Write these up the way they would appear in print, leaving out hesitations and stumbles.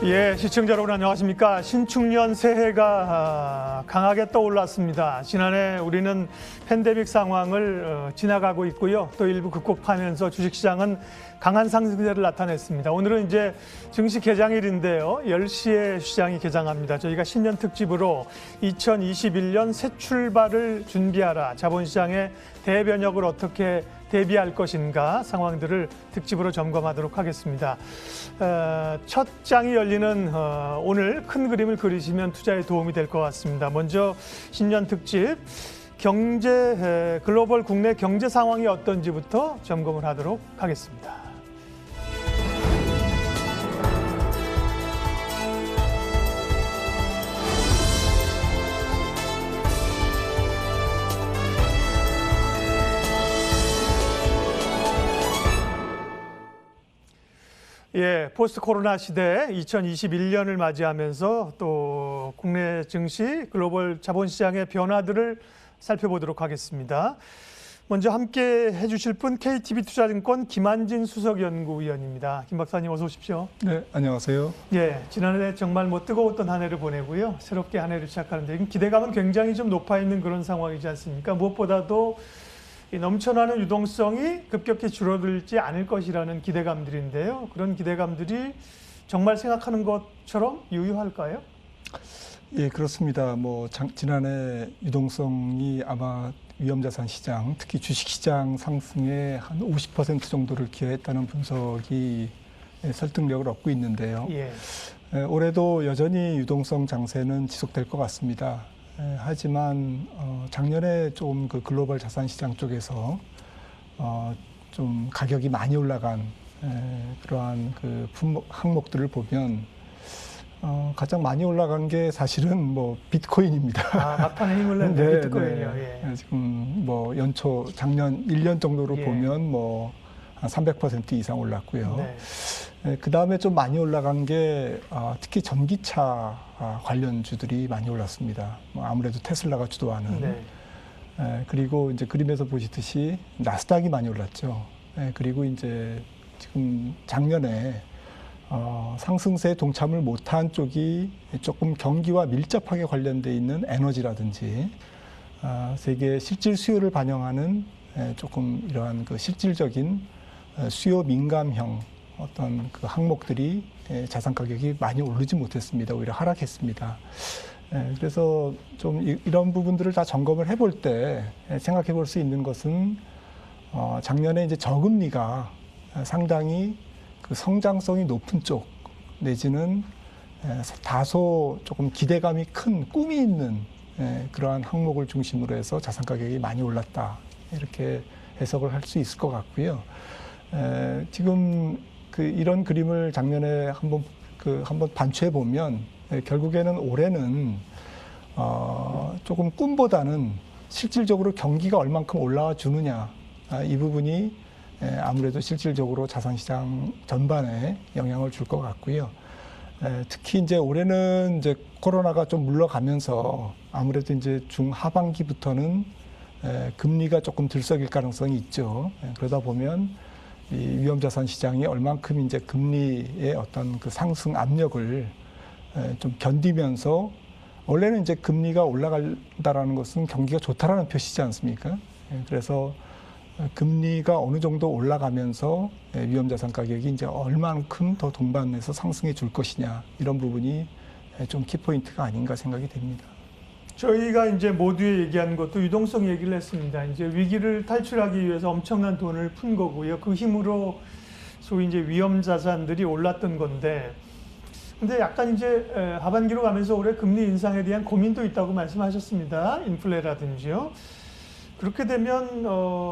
예, 시청자 여러분 안녕하십니까. 신축년 새해가 강하게 떠올랐습니다. 지난해 우리는 팬데믹 상황을 지나가고 있고요. 또 일부 극복하면서 주식시장은 강한 상승세를 나타냈습니다. 오늘은 이제 증시 개장일인데요. 10시에 시장이 개장합니다. 저희가 신년 특집으로 2021년 새 출발을 준비하라. 자본시장의 대변혁을 어떻게 대비할 것인가 상황들을 특집으로 점검하도록 하겠습니다. 첫 장이 열리는 오늘 큰 그림을 그리시면 투자에 도움이 될 것 같습니다. 먼저 신년 특집 글로벌 국내 경제 상황이 어떤지부터 점검을 하도록 하겠습니다. 예, 포스트 코로나 시대 2021년을 맞이하면서 또 국내 증시, 글로벌 자본시장의 변화들을 살펴보도록 하겠습니다. 먼저 함께 해주실 분 KTB 투자증권 김한진 수석연구위원입니다. 김 박사님 어서 오십시오. 네, 안녕하세요. 예, 지난해 정말 뜨거웠던 한 해를 보내고요. 새롭게 한 해를 시작하는데 기대감은 굉장히 좀 높아 있는 그런 상황이지 않습니까? 무엇보다도 이 넘쳐나는 유동성이 급격히 줄어들지 않을 것이라는 기대감들인데요. 그런 기대감들이 정말 생각하는 것처럼 유효할까요? 예, 그렇습니다. 지난해 유동성이 아마 위험자산 시장, 특히 주식시장 상승에 한 50% 정도를 기여했다는 분석이 설득력을 얻고 있는데요. 예. 올해도 여전히 유동성 장세는 지속될 것 같습니다. 하지만 작년에 좀 그 글로벌 자산 시장 쪽에서 좀 가격이 많이 올라간 그러한 그 항목들을 보면 가장 많이 올라간 게 사실은 비트코인입니다. 아, 막판에 힘을 낸 네, 비트코인이요. 네. 예. 지금 연초 작년 1년 정도로 예. 보면 한 300% 이상 올랐고요. 네. 그 다음에 좀 많이 올라간 게 특히 전기차 관련주들이 많이 올랐습니다. 아무래도 테슬라가 주도하는. 네. 그리고 이제 그림에서 보시듯이 나스닥이 많이 올랐죠. 그리고 이제 지금 작년에 상승세에 동참을 못한 쪽이 조금 경기와 밀접하게 관련돼 있는 에너지라든지 세계 실질 수요를 반영하는 조금 이러한 그 실질적인 수요 민감형 어떤 그 항목들이 자산 가격이 많이 오르지 못했습니다. 오히려 하락했습니다. 그래서 좀 이런 부분들을 다 점검을 해볼 때 생각해 볼 수 있는 것은 작년에 이제 저금리가 상당히 그 성장성이 높은 쪽 내지는 다소 조금 기대감이 큰 꿈이 있는 그러한 항목을 중심으로 해서 자산 가격이 많이 올랐다. 이렇게 해석을 할 수 있을 것 같고요. 지금 이런 그림을 작년에 한번 반추해 보면 결국에는 올해는 조금 꿈보다는 실질적으로 경기가 얼만큼 올라와 주느냐 이 부분이 아무래도 실질적으로 자산시장 전반에 영향을 줄 것 같고요. 특히 이제 올해는 이제 코로나가 좀 물러가면서 아무래도 이제 중하반기부터는 금리가 조금 들썩일 가능성이 있죠. 그러다 보면 이 위험자산 시장이 얼만큼 이제 금리의 어떤 그 상승 압력을 좀 견디면서 원래는 이제 금리가 올라간다라는 것은 경기가 좋다라는 표시지 않습니까? 그래서 금리가 어느 정도 올라가면서 위험자산 가격이 이제 얼만큼 더 동반해서 상승해 줄 것이냐 이런 부분이 좀 키포인트가 아닌가 생각이 됩니다. 저희가 이제 모두 얘기한 것도 유동성 얘기를 했습니다. 이제 위기를 탈출하기 위해서 엄청난 돈을 푼 거고요. 그 힘으로 소위 이제 위험 자산들이 올랐던 건데, 근데 약간 이제 하반기로 가면서 올해 금리 인상에 대한 고민도 있다고 말씀하셨습니다. 인플레라든지요. 그렇게 되면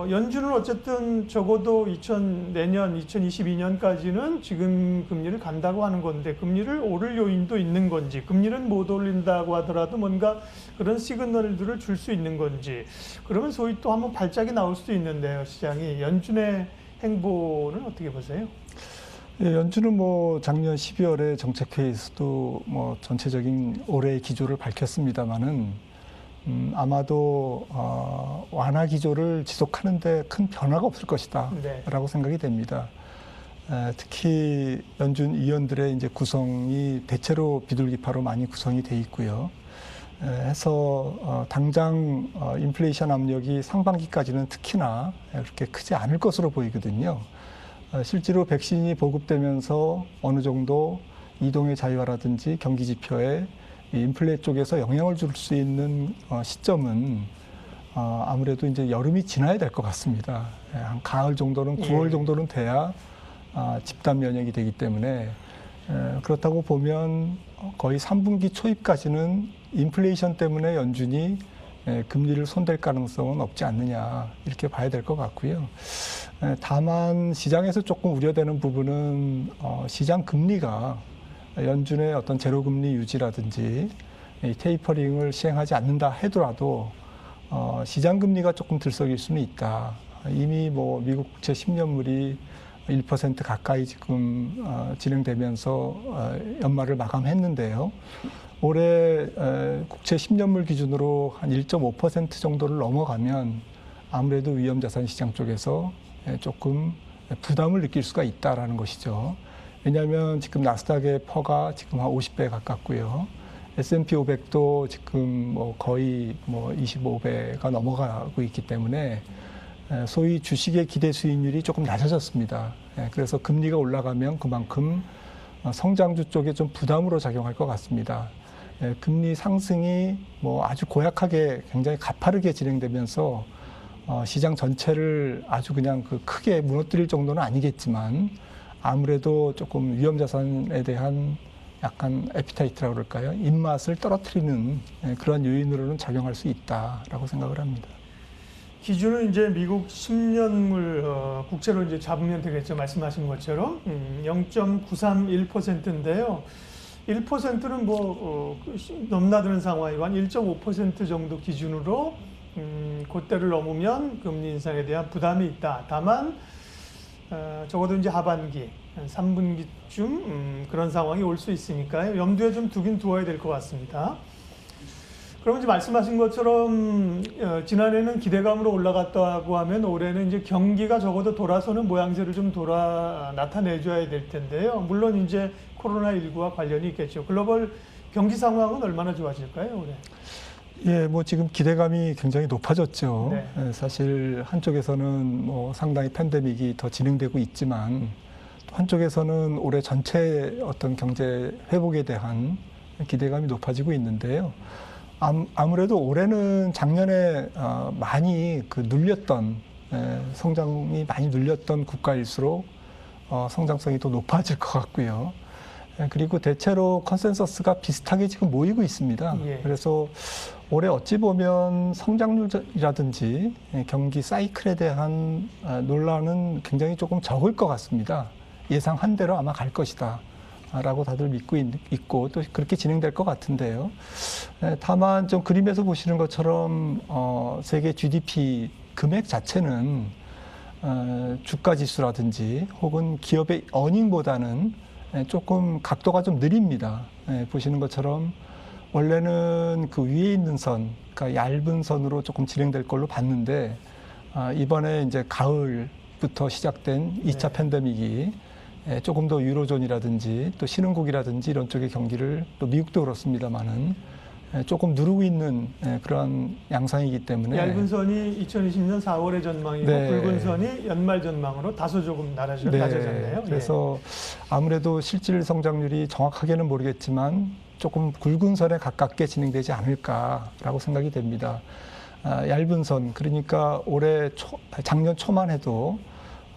연준은 어쨌든 적어도 내년 2022년까지는 지금 금리를 간다고 하는 건데 금리를 오를 요인도 있는 건지 금리는 못 올린다고 하더라도 뭔가 그런 시그널들을 줄 수 있는 건지 그러면 소위 또 한번 발작이 나올 수도 있는데요. 시장이 연준의 행보는 어떻게 보세요? 예, 연준은 작년 12월에 정책회의에서도 전체적인 올해의 기조를 밝혔습니다마는 아마도 완화 기조를 지속하는데 큰 변화가 없을 것이다 네. 라고 생각이 됩니다. 특히 연준 위원들의 이제 구성이 대체로 비둘기파로 많이 구성이 돼 있고요. 해서 당장 인플레이션 압력이 상반기까지는 특히나 그렇게 크지 않을 것으로 보이거든요. 실제로 백신이 보급되면서 어느 정도 이동의 자유화라든지 경기 지표에 인플레 쪽에서 영향을 줄 수 있는 시점은 아무래도 이제 여름이 지나야 될 것 같습니다. 한 가을 정도는 9월 정도는 돼야 집단 면역이 되기 때문에 그렇다고 보면 거의 3분기 초입까지는 인플레이션 때문에 연준이 금리를 손댈 가능성은 없지 않느냐 이렇게 봐야 될 것 같고요. 다만 시장에서 조금 우려되는 부분은 시장 금리가 연준의 어떤 제로금리 유지라든지 테이퍼링을 시행하지 않는다 하더라도 시장 금리가 조금 들썩일 수는 있다. 이미 뭐 미국 국채 10년물이 1% 가까이 지금 진행되면서 연말을 마감했는데요. 올해 국채 10년물 기준으로 한 1.5% 정도를 넘어가면 아무래도 위험자산 시장 쪽에서 조금 부담을 느낄 수가 있다라는 것이죠. 왜냐하면 지금 나스닥의 퍼가 지금 한 50배 가깝고요. S&P 500도 지금 뭐 거의 뭐 25배가 넘어가고 있기 때문에 소위 주식의 기대 수익률이 조금 낮아졌습니다. 그래서 금리가 올라가면 그만큼 성장주 쪽에 좀 부담으로 작용할 것 같습니다. 금리 상승이 뭐 아주 고약하게 굉장히 가파르게 진행되면서 시장 전체를 아주 그냥 그 크게 무너뜨릴 정도는 아니겠지만 아무래도 조금 위험자산에 대한 약간 에피타이트라고 그럴까요? 입맛을 떨어뜨리는 그런 요인으로는 작용할 수 있다라고 생각을 합니다. 기준은 이제 미국 10년물 국채로 이제 잡으면 되겠죠. 말씀하신 것처럼 0.931%인데요. 1%는 뭐 넘나드는 상황이고 한 1.5% 정도 기준으로 그때를 넘으면 금리 인상에 대한 부담이 있다. 다만 적어도 이제 하반기, 한 3분기쯤 그런 상황이 올 수 있으니까요. 염두에 좀 두긴 두어야 될 것 같습니다. 그럼 이제 말씀하신 것처럼 지난해는 기대감으로 올라갔다고 하면 올해는 이제 경기가 적어도 돌아서는 모양새를 좀 나타내줘야 될 텐데요. 물론 이제 코로나19와 관련이 있겠죠. 글로벌 경기 상황은 얼마나 좋아질까요, 올해? 예, 뭐 지금 기대감이 굉장히 높아졌죠. 네. 사실 한쪽에서는 뭐 상당히 팬데믹이 더 진행되고 있지만 또 한쪽에서는 올해 전체 어떤 경제 회복에 대한 기대감이 높아지고 있는데요. 아무래도 올해는 작년에 많이 눌렸던 성장이 많이 눌렸던 국가일수록 성장성이 더 높아질 것 같고요. 그리고 대체로 컨센서스가 비슷하게 지금 모이고 있습니다. 예. 그래서 올해 어찌 보면 성장률이라든지 경기 사이클에 대한 논란은 굉장히 조금 적을 것 같습니다. 예상한 대로 아마 갈 것이다. 라고 다들 믿고 있고 또 그렇게 진행될 것 같은데요. 다만 좀 그림에서 보시는 것처럼 세계 GDP 금액 자체는 주가 지수라든지 혹은 기업의 어닝보다는 조금 각도가 좀 느립니다. 보시는 것처럼 원래는 그 위에 있는 선, 그러니까 얇은 선으로 조금 진행될 걸로 봤는데 이번에 이제 가을부터 시작된 2차 팬데믹이 조금 더 유로존이라든지 또 신흥국이라든지 이런 쪽의 경기를 또 미국도 그렇습니다만은 조금 누르고 있는 그러한 양상이기 때문에 얇은 선이 2020년 4월의 전망이고 네. 굵은 선이 연말 전망으로 다소 조금 낮아졌네요. 그래서 아무래도 실질 성장률이 정확하게는 모르겠지만 조금 굵은 선에 가깝게 진행되지 않을까라고 생각이 됩니다. 얇은 선, 그러니까 작년 초만 해도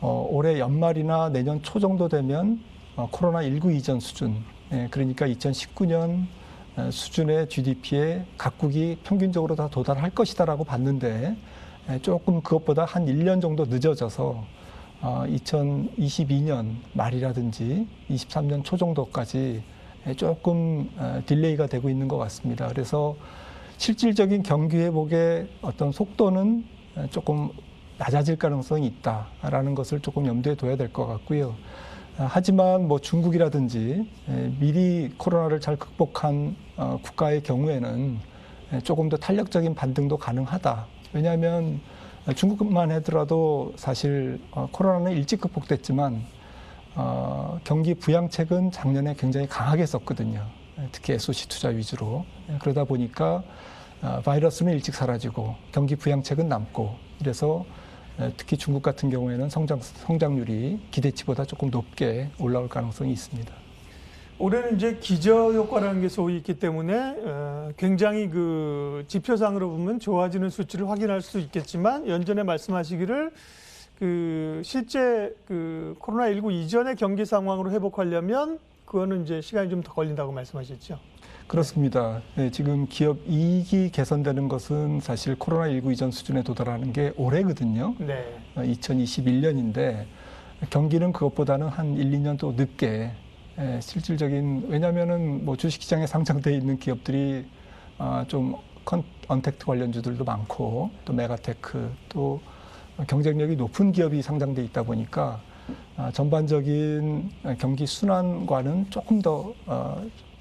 올해 연말이나 내년 초 정도 되면 코로나19 이전 수준, 그러니까 2019년 수준의 GDP에 각국이 평균적으로 다 도달할 것이다라고 봤는데 조금 그것보다 한 1년 정도 늦어져서 2022년 말이라든지 23년 초 정도까지 조금 딜레이가 되고 있는 것 같습니다. 그래서 실질적인 경기 회복의 어떤 속도는 조금 낮아질 가능성이 있다라는 것을 조금 염두에 둬야 될 것 같고요. 하지만 뭐 중국이라든지 미리 코로나를 잘 극복한 국가의 경우에는 조금 더 탄력적인 반등도 가능하다. 왜냐하면 중국만 하더라도 사실 코로나는 일찍 극복됐지만 경기 부양책은 작년에 굉장히 강하게 썼거든요. 특히 SOC 투자 위주로. 그러다 보니까 바이러스는 일찍 사라지고 경기 부양책은 남고 이래서 특히 중국 같은 경우에는 성장률이 기대치보다 조금 높게 올라올 가능성이 있습니다. 올해는 이제 기저 효과라는 게 소위 있기 때문에 굉장히 그 지표상으로 보면 좋아지는 수치를 확인할 수 있겠지만 연전에 말씀하시기를 그 실제 그 코로나19 이전의 경기 상황으로 회복하려면 그거는 이제 시간이 좀 더 걸린다고 말씀하셨죠. 그렇습니다. 네, 지금 기업 이익이 개선되는 것은 사실 코로나19 이전 수준에 도달하는 게 올해거든요. 네. 2021년인데 경기는 그것보다는 한 1, 2년 또 늦게 실질적인 왜냐하면은 뭐 주식시장에 상장돼 있는 기업들이 좀 언택트 관련주들도 많고 또 메가테크 또 경쟁력이 높은 기업이 상장돼 있다 보니까 전반적인 경기 순환과는 조금 더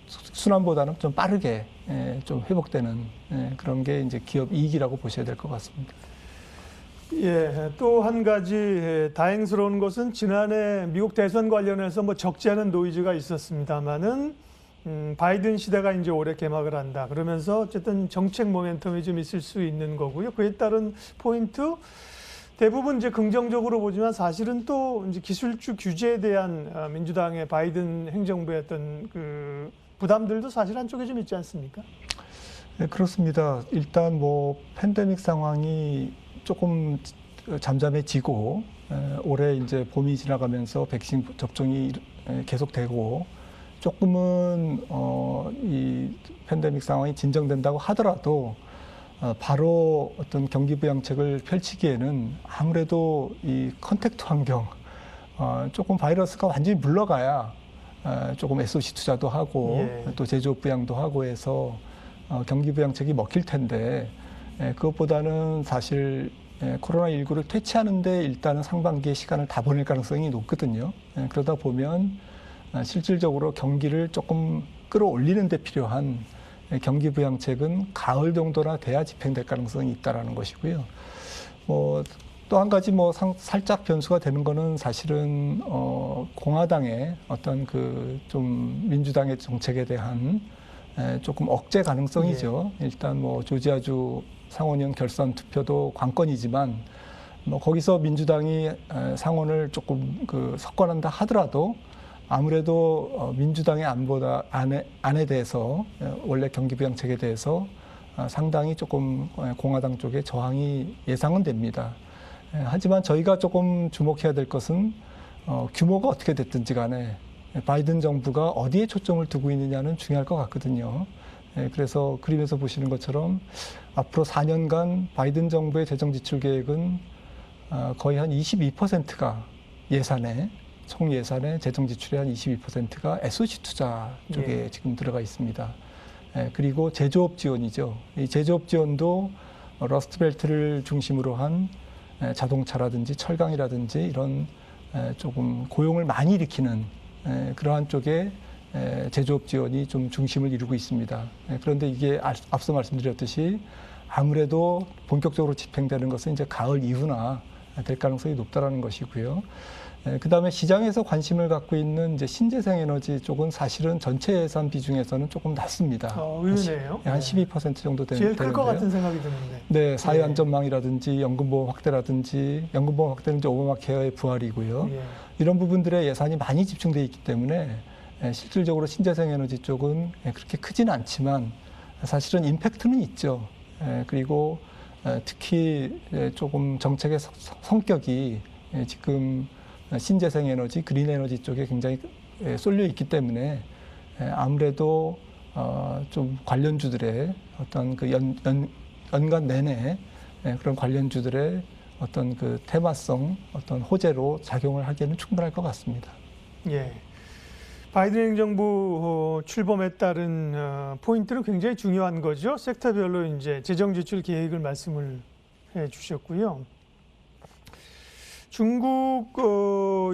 순환보다는 좀 빠르게 좀 회복되는 그런 게 이제 기업 이익이라고 보셔야 될 것 같습니다. 예, 또 한 가지 다행스러운 것은 지난해 미국 대선 관련해서 뭐 적지 않은 노이즈가 있었습니다만은 바이든 시대가 이제 올해 개막을 한다. 그러면서 어쨌든 정책 모멘텀이 좀 있을 수 있는 거고요. 그에 따른 포인트 대부분 이제 긍정적으로 보지만 사실은 또 이제 기술주 규제에 대한 민주당의 바이든 행정부의 어떤 그 부담들도 사실 한쪽에 좀 있지 않습니까? 네, 그렇습니다. 일단 뭐 팬데믹 상황이 조금 잠잠해지고 올해 이제 봄이 지나가면서 백신 접종이 계속되고 조금은 이 팬데믹 상황이 진정된다고 하더라도 바로 어떤 경기 부양책을 펼치기에는 아무래도 이 컨택트 환경 조금 바이러스가 완전히 물러가야 조금 SOC 투자도 하고 또 제조업 부양도 하고 해서 경기 부양책이 먹힐 텐데 그것보다는 사실 코로나19를 퇴치하는데 일단은 상반기에 시간을 다 보낼 가능성이 높거든요. 그러다 보면 실질적으로 경기를 조금 끌어올리는 데 필요한 경기 부양책은 가을 정도나 돼야 집행될 가능성이 있다라는 것이고요. 또 한 가지 살짝 변수가 되는 거는 사실은 공화당의 어떤 그 좀 민주당의 정책에 대한 조금 억제 가능성이죠. 일단 조지아주 상원의원 결선 투표도 관건이지만 거기서 민주당이 상원을 조금 석권한다 하더라도 아무래도 민주당의 안에 대해서 원래 경기 부양책에 대해서 상당히 조금 공화당 쪽에 저항이 예상은 됩니다. 하지만 저희가 조금 주목해야 될 것은 규모가 어떻게 됐든지 간에 바이든 정부가 어디에 초점을 두고 있느냐는 중요할 것 같거든요. 그래서 그림에서 보시는 것처럼 앞으로 4년간 바이든 정부의 재정 지출 계획은 거의 한 22%가 총 예산의 재정 지출의 한 22%가 SOC 투자 쪽에 지금 들어가 있습니다. 그리고 제조업 지원이죠. 이 제조업 지원도 러스트벨트를 중심으로 한 자동차라든지 철강이라든지 이런 조금 고용을 많이 일으키는 그러한 쪽에 제조업 지원이 좀 중심을 이루고 있습니다. 그런데 이게 앞서 말씀드렸듯이 아무래도 본격적으로 집행되는 것은 이제 가을 이후나 될 가능성이 높다라는 것이고요. 그다음에 시장에서 관심을 갖고 있는 이제 신재생 에너지 쪽은 사실은 전체 예산 비중에서는 조금 낮습니다. 의외네요. 한 12% 정도 되는데요. 제일 클 것 같은 생각이 드는데. 네, 사회 안전망이라든지 연금보험 확대라든지 연금보험 확대는 이제 오바마 케어의 부활이고요. 이런 부분들의 예산이 많이 집중돼 있기 때문에 실질적으로 신재생 에너지 쪽은 그렇게 크지는 않지만 사실은 임팩트는 있죠. 그리고 특히 조금 정책의 성격이 지금 신재생 에너지, 그린 에너지 쪽에 굉장히 쏠려 있기 때문에 아무래도 좀 관련주들의 어떤 그 연간 내내 그런 관련주들의 어떤 그 테마성, 어떤 호재로 작용을 하기에는 충분할 것 같습니다. 예. 바이든 행정부 출범에 따른 포인트는 굉장히 중요한 거죠. 섹터별로 이제 재정 지출 계획을 말씀을 해 주셨고요. 중국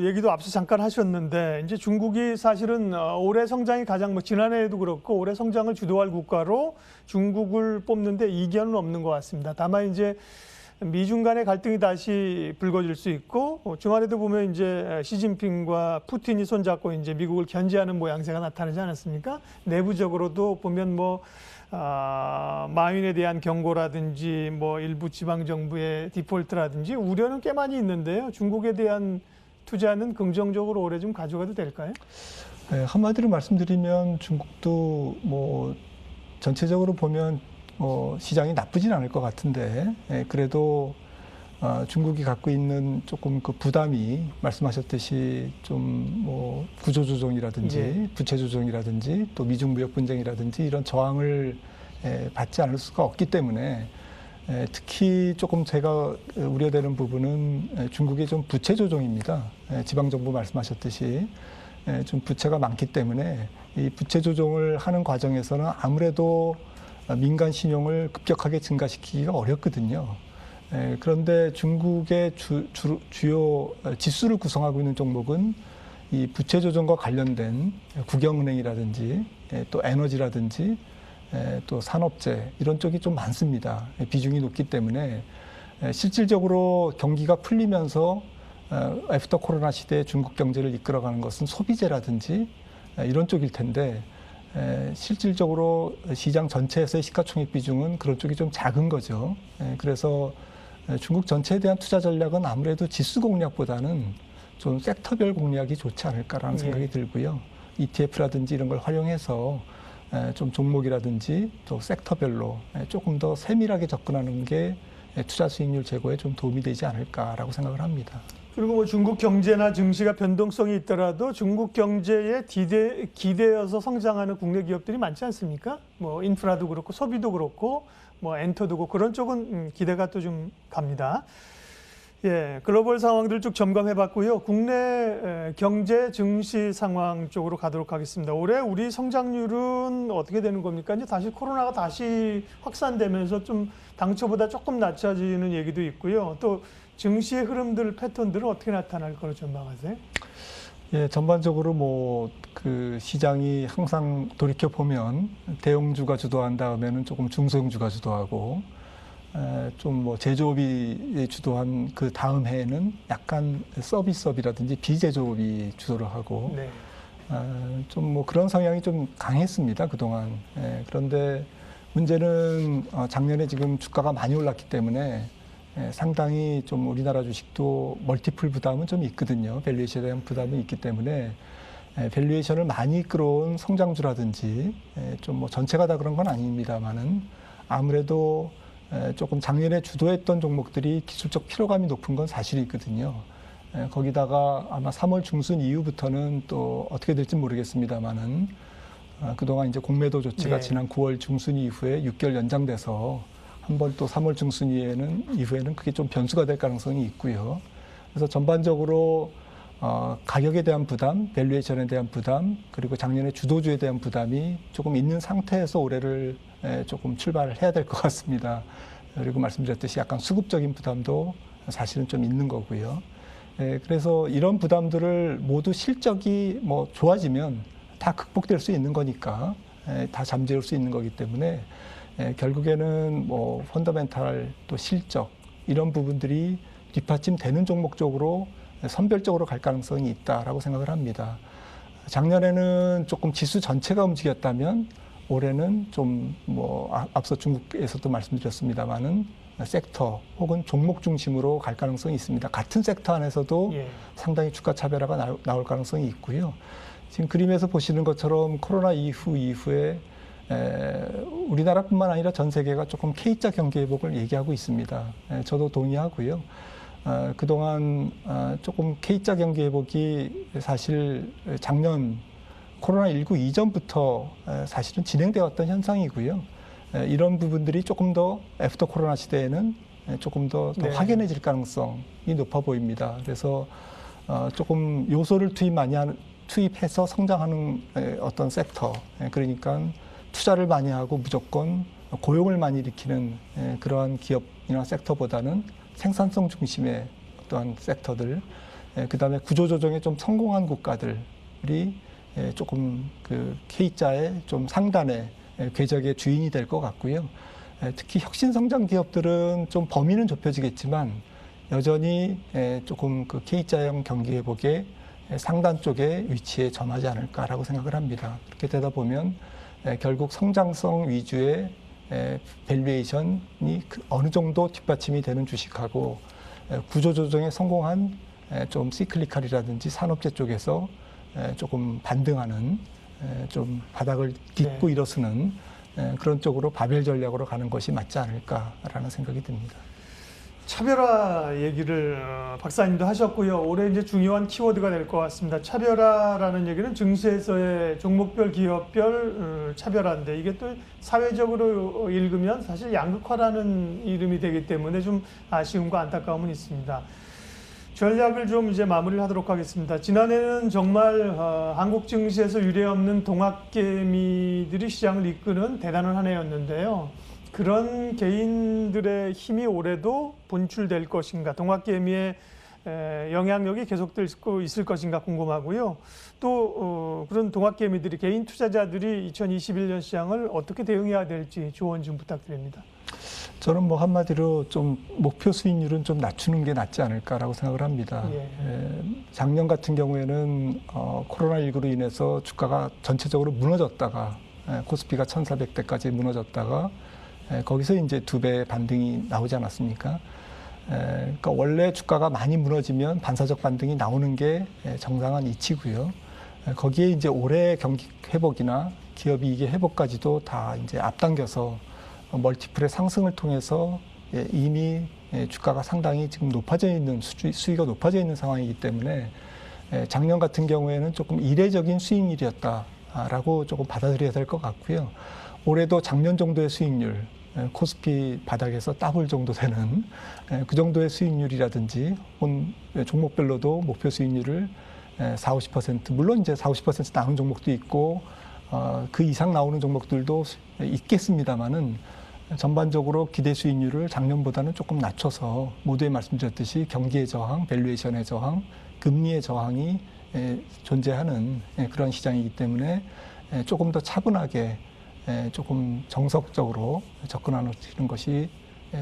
얘기도 앞서 잠깐 하셨는데 이제 중국이 사실은 올해 성장이 가장 지난해에도 그렇고 올해 성장을 주도할 국가로 중국을 뽑는데 이견은 없는 것 같습니다. 다만 이제 미중 간의 갈등이 다시 불거질 수 있고 주말에도 보면 이제 시진핑과 푸틴이 손잡고 이제 미국을 견제하는 모양새가 나타나지 않았습니까? 내부적으로도 보면 뭐 마윈에 대한 경고라든지 뭐 일부 지방 정부의 디폴트라든지 우려는 꽤 많이 있는데요. 중국에 대한 투자는 긍정적으로 올해 좀 가져가도 될까요? 네, 한마디로 말씀드리면 중국도 뭐 전체적으로 보면 시장이 나쁘진 않을 것 같은데 그래도 중국이 갖고 있는 조금 그 부담이 말씀하셨듯이 좀 뭐 구조조정이라든지 부채조정이라든지 또 미중 무역 분쟁이라든지 이런 저항을 받지 않을 수가 없기 때문에 특히 조금 제가 우려되는 부분은 중국의 좀 부채 조정입니다. 지방정부 말씀하셨듯이 좀 부채가 많기 때문에 이 부채 조정을 하는 과정에서는 아무래도 민간 신용을 급격하게 증가시키기가 어렵거든요. 그런데 중국의 주요 지수를 구성하고 있는 종목은 이 부채 조정과 관련된 국영은행이라든지 또 에너지라든지 또 산업재 이런 쪽이 좀 많습니다. 비중이 높기 때문에 실질적으로 경기가 풀리면서 애프터 코로나 시대에 중국 경제를 이끌어가는 것은 소비재라든지 이런 쪽일 텐데 실질적으로 시장 전체에서의 시가총액 비중은 그런 쪽이 좀 작은 거죠. 그래서 중국 전체에 대한 투자 전략은 아무래도 지수 공략보다는 좀 섹터별 공략이 좋지 않을까라는 생각이 들고요. ETF라든지 이런 걸 활용해서 좀 종목이라든지 또 섹터별로 조금 더 세밀하게 접근하는 게 투자 수익률 제고에 좀 도움이 되지 않을까라고 생각을 합니다. 그리고 뭐 중국 경제나 증시가 변동성이 있더라도 중국 경제에 기대어서 성장하는 국내 기업들이 많지 않습니까? 뭐 인프라도 그렇고 소비도 그렇고 뭐 엔터도 그렇고 그런 쪽은 기대가 또 좀 갑니다. 예, 글로벌 상황들 쭉 점검해봤고요. 국내 경제 증시 상황 쪽으로 가도록 하겠습니다. 올해 우리 성장률은 어떻게 되는 겁니까? 이제 다시 코로나가 다시 확산되면서 좀 당초보다 조금 낮춰지는 얘기도 있고요. 또 증시의 흐름들, 패턴들은 어떻게 나타날 거로 전망하세요? 예, 전반적으로 뭐 그 시장이 항상 돌이켜 보면 대형주가 주도한 다음에는 조금 중소형주가 주도하고 좀 뭐 제조업이 주도한 그 다음 해에는 약간 서비스업이라든지 비제조업이 주도를 하고 네. 좀 뭐 그런 성향이 좀 강했습니다, 그동안. 그런데 문제는 작년에 지금 주가가 많이 올랐기 때문에 상당히 좀 우리나라 주식도 멀티플 부담은 좀 있거든요. 밸류에이션에 대한 부담이 있기 때문에 밸류에이션을 많이 끌어온 성장주라든지 좀 뭐 전체가 다 그런 건 아닙니다만은 아무래도 조금 작년에 주도했던 종목들이 기술적 피로감이 높은 건 사실이거든요. 거기다가 아마 3월 중순 이후부터는 또 어떻게 될지 모르겠습니다만은 그동안 이제 공매도 조치가 지난 9월 중순 이후에 6개월 연장돼서 한번 또 3월 중순 이후에는 그게 좀 변수가 될 가능성이 있고요. 그래서 전반적으로 가격에 대한 부담, 밸류에이션에 대한 부담, 그리고 작년에 주도주에 대한 부담이 조금 있는 상태에서 올해를 조금 출발을 해야 될 것 같습니다. 그리고 말씀드렸듯이 약간 수급적인 부담도 사실은 좀 있는 거고요. 그래서 이런 부담들을 모두 실적이 뭐 좋아지면 다 극복될 수 있는 거니까 다 잠재울 수 있는 거기 때문에 결국에는 뭐 펀더멘탈 또 실적 이런 부분들이 뒷받침되는 종목 쪽으로 선별적으로 갈 가능성이 있다라고 생각을 합니다. 작년에는 조금 지수 전체가 움직였다면 올해는 좀 뭐 앞서 중국에서도 말씀드렸습니다만은 섹터 혹은 종목 중심으로 갈 가능성이 있습니다. 같은 섹터 안에서도 상당히 주가 차별화가 나올 가능성이 있고요. 지금 그림에서 보시는 것처럼 코로나 이후에 우리나라뿐만 아니라 전 세계가 조금 K자 경기 회복을 얘기하고 있습니다. 저도 동의하고요. 그동안 조금 K자 경기 회복이 사실 작년 코로나19 이전부터 사실은 진행되어 왔던 현상이고요. 이런 부분들이 조금 더 애프터 코로나 시대에는 조금 더 확연해질 가능성이 높아 보입니다. 그래서 조금 요소를 투입해서 성장하는 어떤 섹터, 그러니까 투자를 많이 하고 무조건 고용을 많이 일으키는 그러한 기업이나 섹터보다는 생산성 중심의 어떠한 섹터들, 그다음에 구조조정에 좀 성공한 국가들이 조금 그 K자의 좀 상단의 궤적의 주인이 될 것 같고요. 특히 혁신성장 기업들은 좀 범위는 좁혀지겠지만 여전히 조금 그 K자형 경기 회복의 상단 쪽에 위치에 점하지 않을까라고 생각을 합니다. 그렇게 되다 보면 결국 성장성 위주의 밸류에이션이 어느 정도 뒷받침이 되는 주식하고 구조조정에 성공한 좀 시클리칼이라든지 산업재 쪽에서 조금 반등하는 좀 바닥을 딛고 일어서는 그런 쪽으로 바벨 전략으로 가는 것이 맞지 않을까라는 생각이 듭니다. 차별화 얘기를 박사님도 하셨고요. 올해 이제 중요한 키워드가 될 것 같습니다. 차별화라는 얘기는 증시에서의 종목별, 기업별 차별화인데 이게 또 사회적으로 읽으면 사실 양극화라는 이름이 되기 때문에 좀 아쉬움과 안타까움은 있습니다. 전략을 좀 이제 마무리를 하도록 하겠습니다. 지난해는 정말 한국 증시에서 유례없는 동학개미들이 시장을 이끄는 대단한 한 해였는데요. 그런 개인들의 힘이 올해도 분출될 것인가, 동학개미의 영향력이 계속될 수 있을 것인가 궁금하고요. 또 그런 동학개미들이, 개인 투자자들이 2021년 시장을 어떻게 대응해야 될지 조언 좀 부탁드립니다. 저는 뭐 한마디로 좀 목표 수익률은 좀 낮추는 게 낫지 않을까라고 생각을 합니다. 작년 같은 경우에는 코로나19로 인해서 주가가 전체적으로 무너졌다가 코스피가 1,400대까지 무너졌다가 거기서 이제 2배 반등이 나오지 않았습니까? 그러니까 원래 주가가 많이 무너지면 반사적 반등이 나오는 게 정상한 이치고요. 거기에 이제 올해 경기 회복이나 기업 이익의 회복까지도 다 이제 앞당겨서 멀티플의 상승을 통해서 이미 주가가 상당히 지금 높아져 있는 수위가 높아져 있는 상황이기 때문에 작년 같은 경우에는 조금 이례적인 수익률이었다라고 조금 받아들여야 될 것 같고요. 올해도 작년 정도의 수익률, 코스피 바닥에서 더블 정도 되는 그 정도의 수익률이라든지 혹은 종목별로도 목표 수익률을 40, 50% 물론 이제 40, 50% 나오는 종목도 있고 그 이상 나오는 종목들도 있겠습니다만은 전반적으로 기대 수익률을 작년보다는 조금 낮춰서 모두에 말씀드렸듯이 경기의 저항, 밸류에이션의 저항, 금리의 저항이 존재하는 그런 시장이기 때문에 조금 더 차분하게 조금 정석적으로 접근하는 것이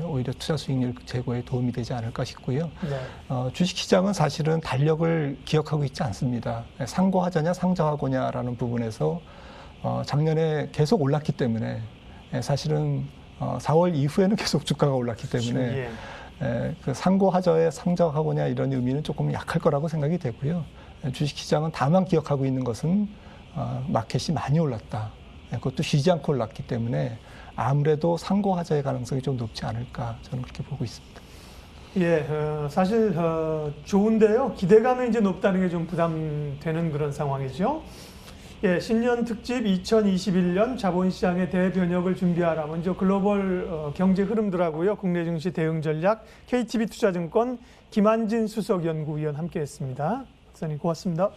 오히려 투자 수익률 제고에 도움이 되지 않을까 싶고요. 주식시장은 사실은 달력을 기억하고 있지 않습니다. 상고하자냐 상저하고냐라는 부분에서 작년에 계속 올랐기 때문에 사실은 4월 이후에는 계속 주가가 올랐기 때문에 그 상고하저에 상저하고냐 이런 의미는 조금 약할 거라고 생각이 되고요. 주식시장은 다만 기억하고 있는 것은 마켓이 많이 올랐다. 그것도 쉬지 않고 올랐기 때문에 아무래도 상고하저의 가능성이 좀 높지 않을까 저는 그렇게 보고 있습니다. 사실 좋은데요. 기대감이 이제 높다는 게 좀 부담되는 그런 상황이죠. 신년 특집 2021년 자본시장의 대변혁을 준비하라. 먼저 글로벌 경제 흐름들하고요. 국내 증시 대응 전략 KTB 투자증권 김한진 수석연구위원 함께했습니다. 박사님 고맙습니다.